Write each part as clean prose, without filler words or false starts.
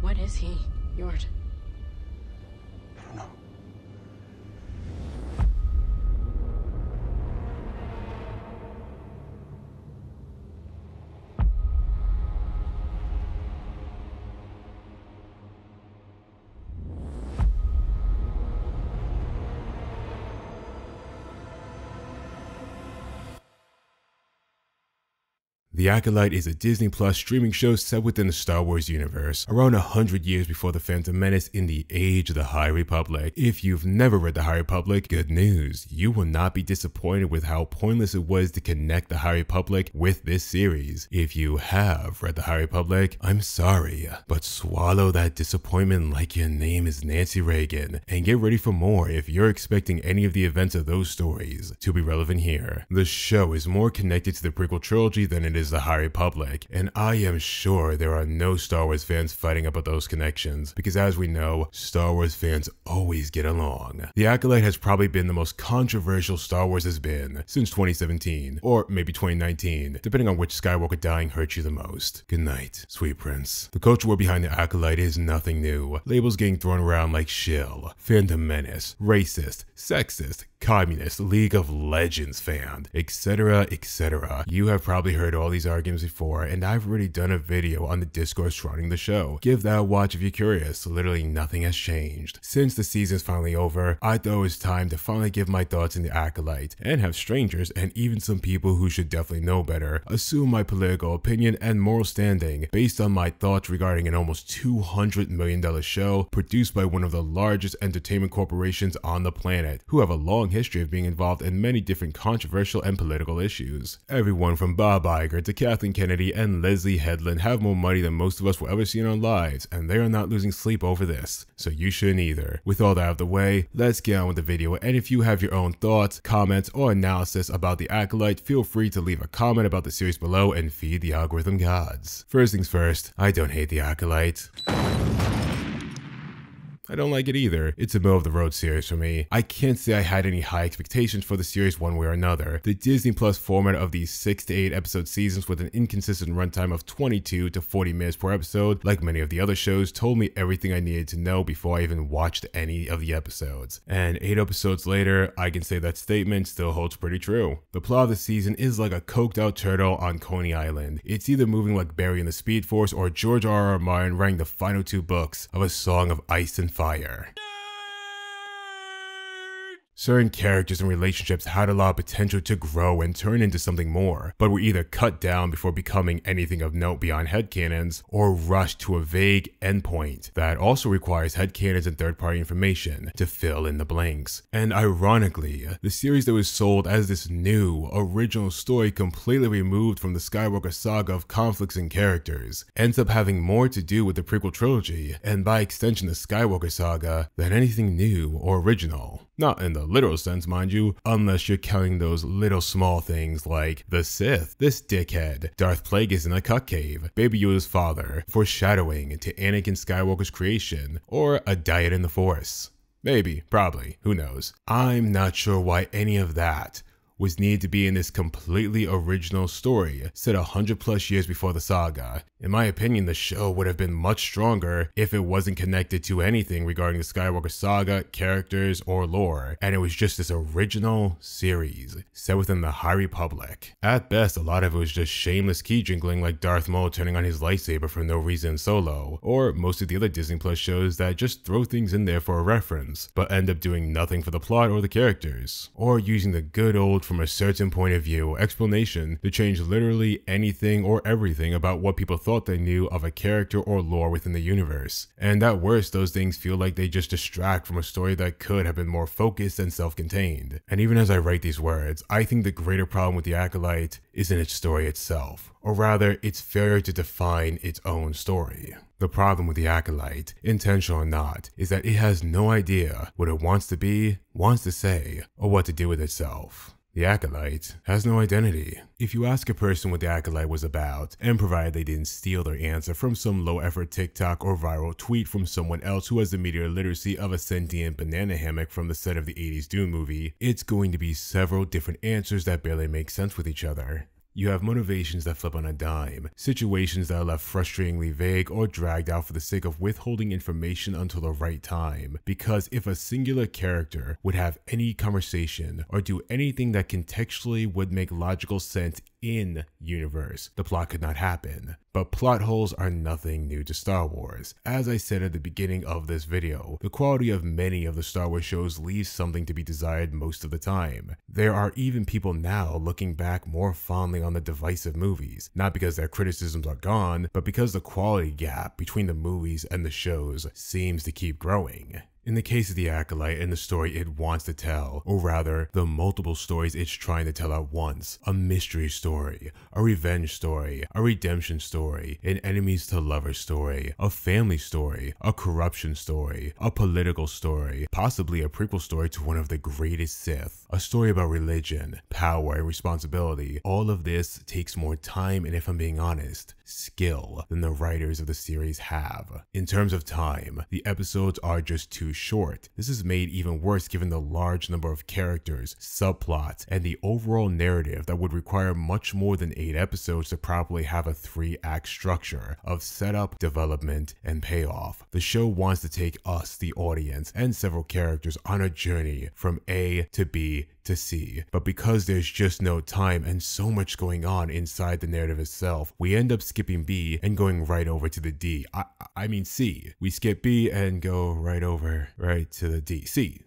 What is he? Yord. I don't know. The Acolyte is a Disney Plus streaming show set within the Star Wars universe, around 100 years before The Phantom Menace in the age of the High Republic. If you've never read the High Republic, good news, you will not be disappointed with how pointless it was to connect the High Republic with this series. If you have read the High Republic, I'm sorry, but swallow that disappointment like your name is Nancy Reagan, and get ready for more if you're expecting any of the events of those stories to be relevant here. The show is more connected to the prequel trilogy than it is the High Republic, and I am sure there are no Star Wars fans fighting about those connections, because as we know, Star Wars fans always get along. The Acolyte has probably been the most controversial Star Wars has been since 2017, or maybe 2019, depending on which Skywalker dying hurt you the most. Good night, sweet prince. The culture war behind the Acolyte is nothing new. Labels getting thrown around like shill, Phantom Menace, racist, sexist, communist, League of Legends fan, etc, etc. You have probably heard all these arguments before, and I've already done a video on the discourse surrounding the show. Give that a watch if you're curious. Literally nothing has changed. Since the season's finally over, I thought it was time to finally give my thoughts in the Acolyte, and have strangers and even some people who should definitely know better assume my political opinion and moral standing based on my thoughts regarding an almost $200 million show produced by one of the largest entertainment corporations on the planet, who have a long history of being involved in many different controversial and political issues. Everyone from Bob Iger to Kathleen Kennedy and Leslie Headland have more money than most of us will ever see in our lives, and they are not losing sleep over this, so you shouldn't either. With all that out of the way, let's get on with the video, and if you have your own thoughts, comments, or analysis about the Acolyte, feel free to leave a comment about the series below and feed the algorithm gods. First things first, I don't hate the Acolyte. I don't like it either. It's a middle of the road series for me. I can't say I had any high expectations for the series one way or another. The Disney Plus format of these 6 to 8 episode seasons with an inconsistent runtime of 22 to 40 minutes per episode, like many of the other shows, told me everything I needed to know before I even watched any of the episodes. And 8 episodes later, I can say that statement still holds pretty true. The plot of the season is like a coked out turtle on Coney Island. It's either moving like Barry in the Speed Force or George R.R. Martin writing the final 2 books of A Song of Ice and Fire. Certain characters and relationships had a lot of potential to grow and turn into something more, but were either cut down before becoming anything of note beyond headcanons, or rushed to a vague endpoint that also requires headcanons and third-party information to fill in the blanks. And ironically, the series that was sold as this new, original story completely removed from the Skywalker saga of conflicts and characters, ends up having more to do with the prequel trilogy, and by extension the Skywalker saga, than anything new or original. Not in the literal sense, mind you, unless you're counting those little small things like the Sith, this dickhead, Darth Plagueis in a cuck cave, Baby Yoda's father, foreshadowing to Anakin Skywalker's creation, or a diet in the Force. Maybe, probably, who knows. I'm not sure why any of that was needed to be in this completely original story set 100+ years before the saga. In my opinion, the show would have been much stronger if it wasn't connected to anything regarding the Skywalker saga, characters, or lore, and it was just this original series set within the High Republic. At best, a lot of it was just shameless key jingling like Darth Maul turning on his lightsaber for no reason Solo, or most of the other Disney Plus shows that just throw things in there for a reference, but end up doing nothing for the plot or the characters, or using the good old from a certain point of view explanation to change literally anything or everything about what people thought they knew of a character or lore within the universe. And at worst, those things feel like they just distract from a story that could have been more focused and self-contained. And even as I write these words, I think the greater problem with the Acolyte isn't its story itself, or rather its failure to define its own story. The problem with the Acolyte, intentional or not, is that it has no idea what it wants to be, wants to say, or what to do with itself. The Acolyte has no identity. If you ask a person what the Acolyte was about, and provided they didn't steal their answer from some low-effort TikTok or viral tweet from someone else who has the media literacy of a sentient banana hammock from the set of the 80s Dune movie, it's going to be several different answers that barely make sense with each other. You have motivations that flip on a dime, situations that are left frustratingly vague or dragged out for the sake of withholding information until the right time. Because if a singular character would have any conversation or do anything that contextually would make logical sense in universe, the plot could not happen. But plot holes are nothing new to Star Wars. As I said at the beginning of this video, the quality of many of the Star Wars shows leaves something to be desired most of the time. There are even people now looking back more fondly on the divisive movies, not because their criticisms are gone, but because the quality gap between the movies and the shows seems to keep growing. In the case of The Acolyte and the story it wants to tell, or rather, the multiple stories it's trying to tell at once, a mystery story, a revenge story, a redemption story, an enemies to lovers story, a family story, a corruption story, a political story, possibly a prequel story to one of the greatest Sith, a story about religion, power, and responsibility. All of this takes more time and, if I'm being honest, skill than the writers of the series have. In terms of time, the episodes are just too short. This is made even worse given the large number of characters, subplots, and the overall narrative that would require much more than 8 episodes to properly have a 3-act structure of setup, development, and payoff. The show wants to take us, the audience, and several characters on a journey from A to B to C, but because there's just no time and so much going on inside the narrative itself, we end up skipping B and going right over to the D. I mean C. We skip B and go right to the D. C.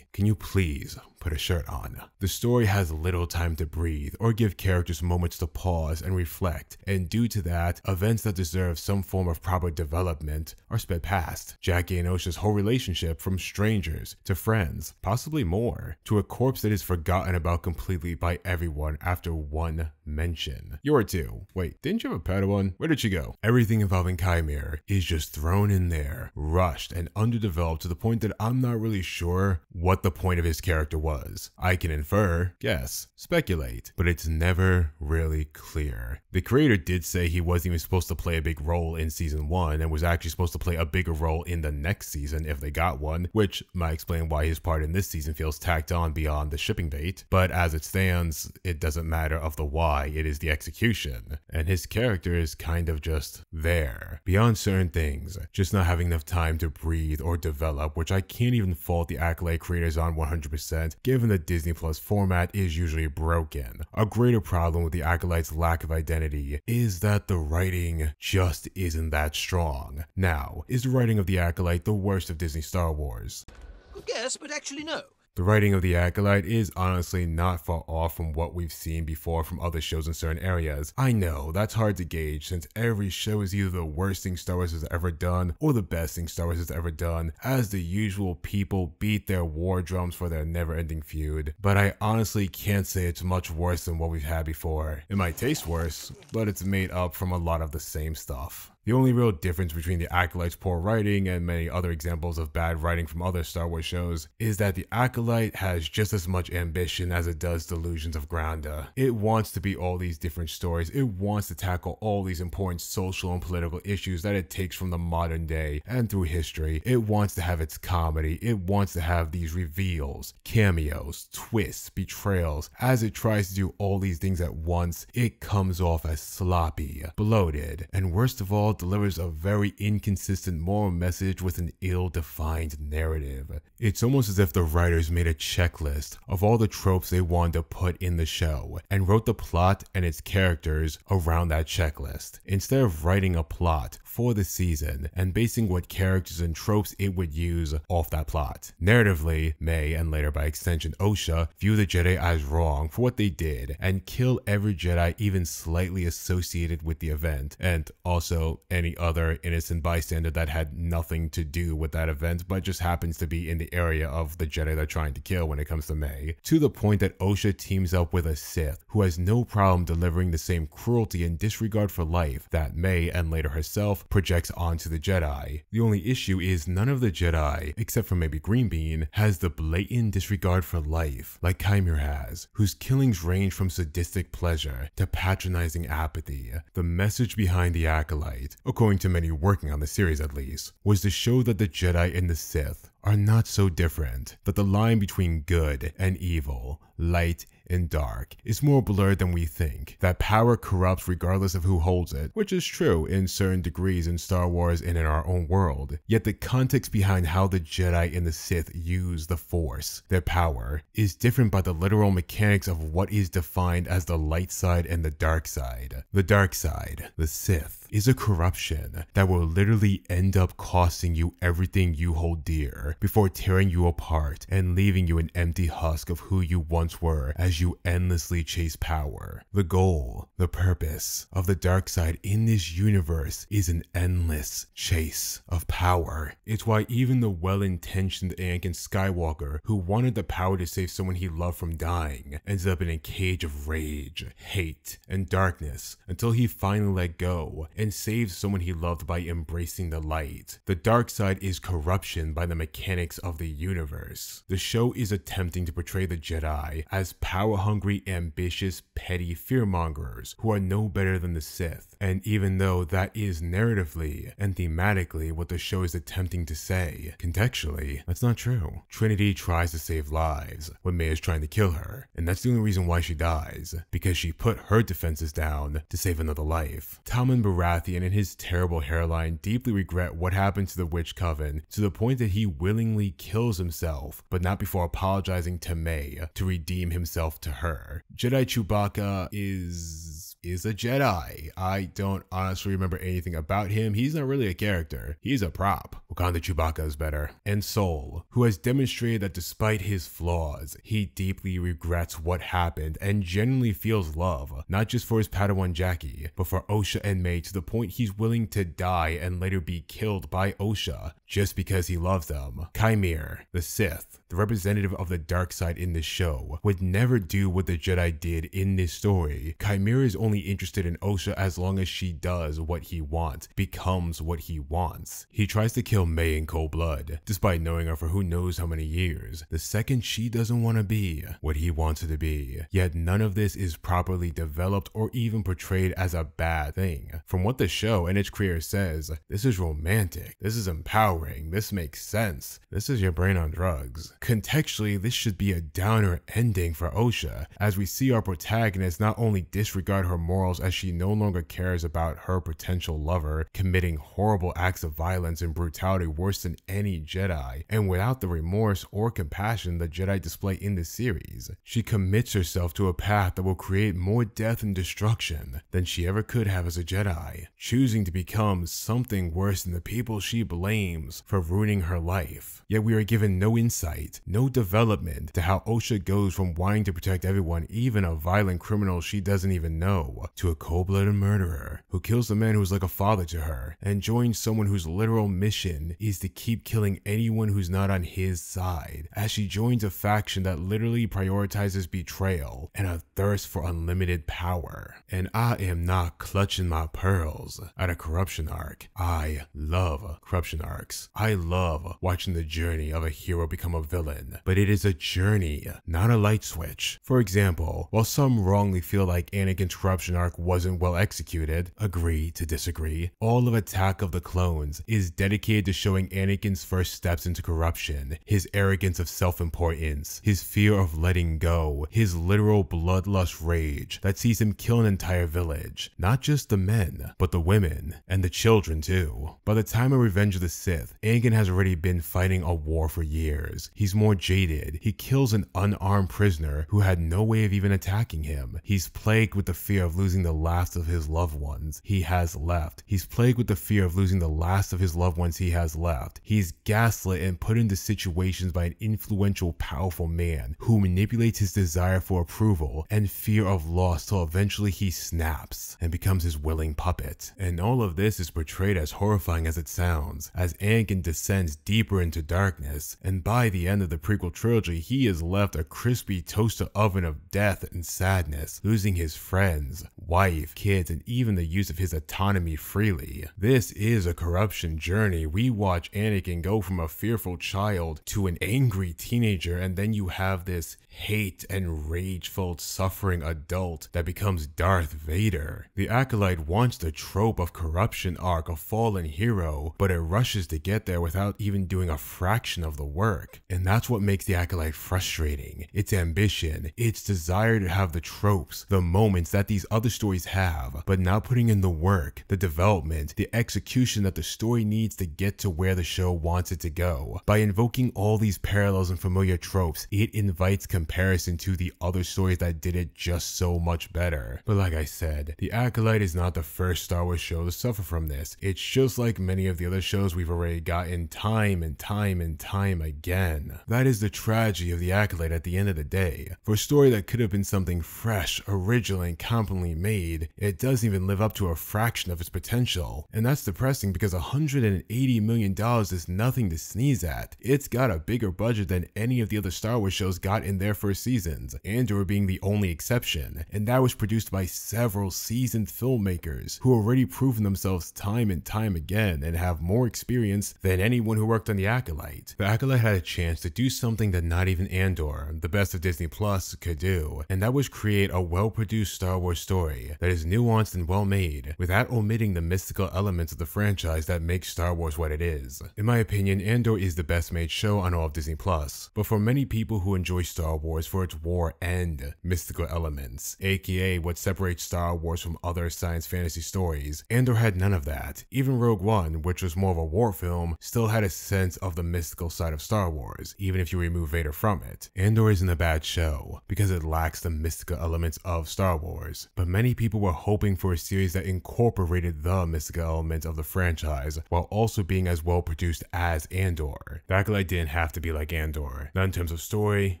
Can you please put a shirt on? The story has little time to breathe or give characters moments to pause and reflect, and due to that, events that deserve some form of proper development are sped past. Jackie and Osha's whole relationship, from strangers to friends, possibly more, to a corpse that is forgotten about completely by everyone after one mention. You're two. Wait, didn't you have a Padawan? Where did she go? Everything involving Chimera is just thrown in there, rushed and underdeveloped to the point that I'm not really sure what the point of his character was. I can infer, guess, speculate, but it's never really clear. The creator did say he wasn't even supposed to play a big role in season 1 and was actually supposed to play a bigger role in the next season if they got one, which might explain why his part in this season feels tacked on beyond the shipping bait. But as it stands, it doesn't matter of the why, it is the execution. And his character is kind of just there. Beyond certain things, just not having enough time to breathe or develop, which I can't even fault the Acolyte creators on 100%, given the Disney Plus format is usually broken. A greater problem with the Acolyte's lack of identity is that the writing just isn't that strong. Now, is the writing of the Acolyte the worst of Disney Star Wars? Good guess, but actually no. The writing of the Acolyte is honestly not far off from what we've seen before from other shows in certain areas. I know, that's hard to gauge since every show is either the worst thing Star Wars has ever done or the best thing Star Wars has ever done, as the usual people beat their war drums for their never-ending feud. But I honestly can't say it's much worse than what we've had before. It might taste worse, but it's made up from a lot of the same stuff. The only real difference between the Acolyte's poor writing and many other examples of bad writing from other Star Wars shows is that the Acolyte has just as much ambition as it does delusions of grandeur. It wants to be all these different stories. It wants to tackle all these important social and political issues that it takes from the modern day and through history. It wants to have its comedy. It wants to have these reveals, cameos, twists, betrayals. As it tries to do all these things at once, it comes off as sloppy, bloated, and worst of all, delivers a very inconsistent moral message with an ill-defined narrative. It's almost as if the writers made a checklist of all the tropes they wanted to put in the show and wrote the plot and its characters around that checklist, instead of writing a plot for the season and basing what characters and tropes it would use off that plot. Narratively, May, and later by extension Osha, view the Jedi as wrong for what they did and kill every Jedi even slightly associated with the event, and also any other innocent bystander that had nothing to do with that event but just happens to be in the area of the Jedi they're trying to kill when it comes to May, to the point that Osha teams up with a Sith who has no problem delivering the same cruelty and disregard for life that May, and later herself, projects onto the Jedi. The only issue is none of the Jedi, except for maybe Green Bean, has the blatant disregard for life like Chimera has, whose killings range from sadistic pleasure to patronizing apathy. The message behind the Acolyte, according to many working on the series at least, was to show that the Jedi and the Sith are not so different, that the line between good and evil, light and dark is more blurred than we think, that power corrupts regardless of who holds it, which is true in certain degrees in Star Wars and in our own world. Yet the context behind how the Jedi and the Sith use the Force, their power, is different by the literal mechanics of what is defined as the light side and the dark side. The dark side, the Sith, is a corruption that will literally end up costing you everything you hold dear before tearing you apart and leaving you an empty husk of who you once were as you endlessly chase power. The goal, the purpose of the dark side in this universe is an endless chase of power. It's why even the well-intentioned Anakin Skywalker, who wanted the power to save someone he loved from dying, ended up in a cage of rage, hate, and darkness until he finally let go and saved someone he loved by embracing the light. The dark side is corruption by the mechanics of the universe. The show is attempting to portray the Jedi as power-hungry, ambitious, petty fearmongers who are no better than the Sith. And even though that is narratively and thematically what the show is attempting to say, contextually, that's not true. Trinity tries to save lives when May is trying to kill her, and that's the only reason why she dies, because she put her defenses down to save another life. Talman Baratheon and his terrible hairline deeply regret what happened to the Witch Coven to the point that he willingly kills himself, but not before apologizing to May to redeem himself to her. Jedi Chewbacca is a Jedi. I don't honestly remember anything about him. He's not really a character. He's a prop. Wakanda Chewbacca is better. And Sol, who has demonstrated that despite his flaws, he deeply regrets what happened and genuinely feels love, not just for his Padawan Jackie, but for Osha and May to the point he's willing to die and later be killed by Osha just because he loves them. Chimere, the Sith, the representative of the dark side in this show, would never do what the Jedi did in this story. Chimere is only interested in Osha as long as she does what he wants, becomes what he wants. He tries to kill May in cold blood, despite knowing her for who knows how many years, the second she doesn't want to be what he wants her to be. Yet none of this is properly developed or even portrayed as a bad thing. From what the show and its creator says, this is romantic, this is empowering, this makes sense, this is your brain on drugs. Contextually, this should be a downer ending for Osha, as we see our protagonist not only disregard her morals as she no longer cares about her potential lover committing horrible acts of violence and brutality worse than any Jedi, and without the remorse or compassion the Jedi display in the series, she commits herself to a path that will create more death and destruction than she ever could have as a Jedi, choosing to become something worse than the people she blames for ruining her life. Yet we are given no insight, no development to how Osha goes from wanting to protect everyone, even a violent criminal she doesn't even know, to a cold-blooded murderer who kills the man who's like a father to her and joins someone whose literal mission is to keep killing anyone who's not on his side, as she joins a faction that literally prioritizes betrayal and a thirst for unlimited power. And I am not clutching my pearls at a corruption arc. I love corruption arcs. I love watching the journey of a hero become a villain, but it is a journey, not a light switch. For example, while some wrongly feel like Anakin's corruption arc wasn't well executed, agree to disagree, all of Attack of the Clones is dedicated to showing Anakin's first steps into corruption, his arrogance of self-importance, his fear of letting go, his literal bloodlust rage that sees him kill an entire village, not just the men, but the women, and the children too. By the time of Revenge of the Sith, Anakin has already been fighting a war for years. He's more jaded. He kills an unarmed prisoner who had no way of even attacking him. He's plagued with the fear of losing the last of his loved ones he has left. He's plagued with the fear of losing the last of his loved ones he has left. He's gaslit and put into situations by an influential, powerful man who manipulates his desire for approval and fear of loss till eventually he snaps and becomes his willing puppet. And all of this is portrayed as horrifying as it sounds, as Anakin descends deeper into darkness, and by the end of the prequel trilogy, he is left a crispy toaster oven of death and sadness, losing his friends, wife, kids, and even the use of his autonomy freely. This is a corruption journey. We watch Anakin go from a fearful child to an angry teenager, and then you have this hate and rage-filled suffering adult that becomes Darth Vader. The Acolyte wants the trope of corruption arc, a fallen hero, but it rushes to get there without even doing a fraction of the work. And that's what makes the Acolyte frustrating. Its ambition, its desire to have the tropes, the moments that these other stories have, but not putting in the work, the development, the execution that the story needs to get to where the show wants it to go. By invoking all these parallels and familiar tropes, it invites comparison to the other stories that did it just so much better. But like I said, The Acolyte is not the first Star Wars show to suffer from this. It's just like many of the other shows we've already gotten time and time and time again. That is the tragedy of The Acolyte at the end of the day. For a story that could have been something fresh, original, and competently made, it doesn't even live up to a fraction of its potential. And that's depressing because $180 million is nothing to sneeze at. It's got a bigger budget than any of the other Star Wars shows got in their first seasons, Andor being the only exception, and that was produced by several seasoned filmmakers who already proven themselves time and time again and have more experience than anyone who worked on The Acolyte. The Acolyte had a chance to do something that not even Andor, the best of Disney Plus, could do, and that was create a well-produced Star Wars story that is nuanced and well-made, without omitting the mystical elements of the franchise that make Star Wars what it is. In my opinion, Andor is the best made show on all of Disney Plus, but for many people who enjoy Star Wars for its war and mystical elements, aka what separates Star Wars from other science fantasy stories, Andor had none of that. Even Rogue One, which was more of a war film, still had a sense of the mystical side of Star Wars, even if you remove Vader from it. Andor isn't a bad show, because it lacks the mystical elements of Star Wars, but many people were hoping for a series that incorporated the mystical elements of the franchise, while also being as well produced as Andor. The Acolyte didn't have to be like Andor, not in terms of story,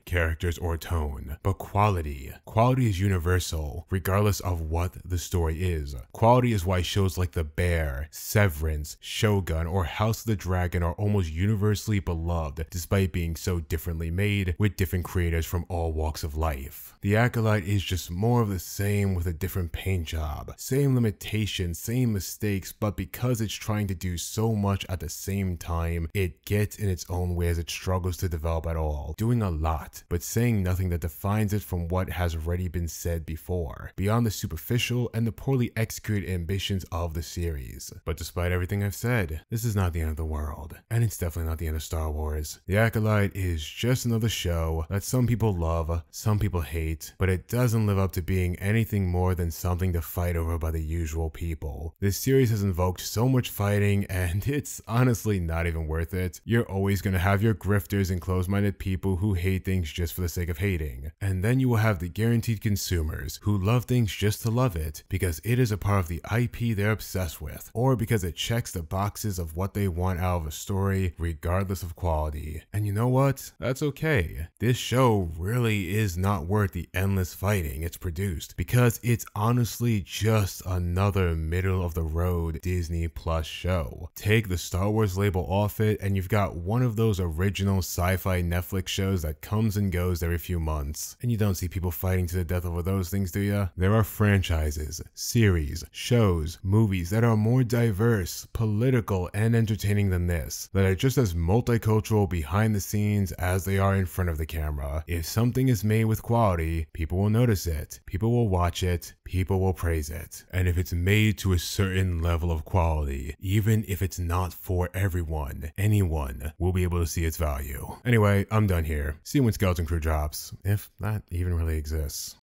characters, or tone, but quality. Quality is universal, regardless of what the story is. Quality is why shows like The Bear, Severance, Shogun, or House of the Dragon are almost universally beloved, despite being so differently made, with different creators from all walks of life. The Acolyte is just more of the same with a different paint job. Same limitations, same mistakes, but because it's trying to do so much at the same time, it gets in its own way as it struggles to develop at all, doing a lot, but saying nothing that defines it from what has already been said before, beyond the superficial and the poorly executed ambitions of the series. But despite everything I've said, this is not the end of the world, and it's definitely not the end of Star Wars. The Acolyte is just another show that some people love, some people hate, but it doesn't live up to being anything more than something to fight over by the usual people. This series has invoked so much fighting, and it's honestly not even worth it. You're always gonna have your grifters and close-minded people who hate things just for the sake of hating, and then you will have the guaranteed consumers who love things just to love it because it is a part of the IP they're obsessed with, or because it checks the boxes of what they want out of a story regardless of quality. And you know what? That's okay. This show really is not worth the endless fighting it's produced, because it's honestly just another middle of the road Disney Plus show. Take the Star Wars label off it and you've got one of those original sci-fi Netflix shows that comes and goes every few months. And you don't see people fighting to the death over those things, do ya? There are franchises, series, shows, movies that are more diverse, political, and entertaining than this, that are just as multicultural behind the scenes as they are in front of the camera. If something is made with quality, people will notice it, people will watch it, people will praise it. And if it's made to a certain level of quality, even if it's not for everyone, anyone will be able to see its value. Anyway, I'm done here. See you when Skeleton Crew drops, if that even really exists.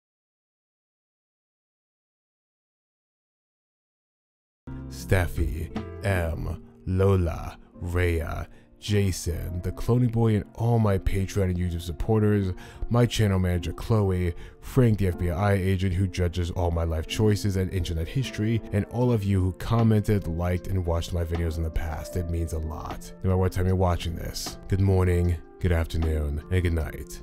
Steffi, M, Lola, Rhea, Jason, the Cloning Boy, and all my Patreon and YouTube supporters, my channel manager Chloe, Frank the FBI agent who judges all my life choices and internet history, and all of you who commented, liked, and watched my videos in the past. It means a lot. No matter what time you're watching this, good morning, good afternoon, and good night.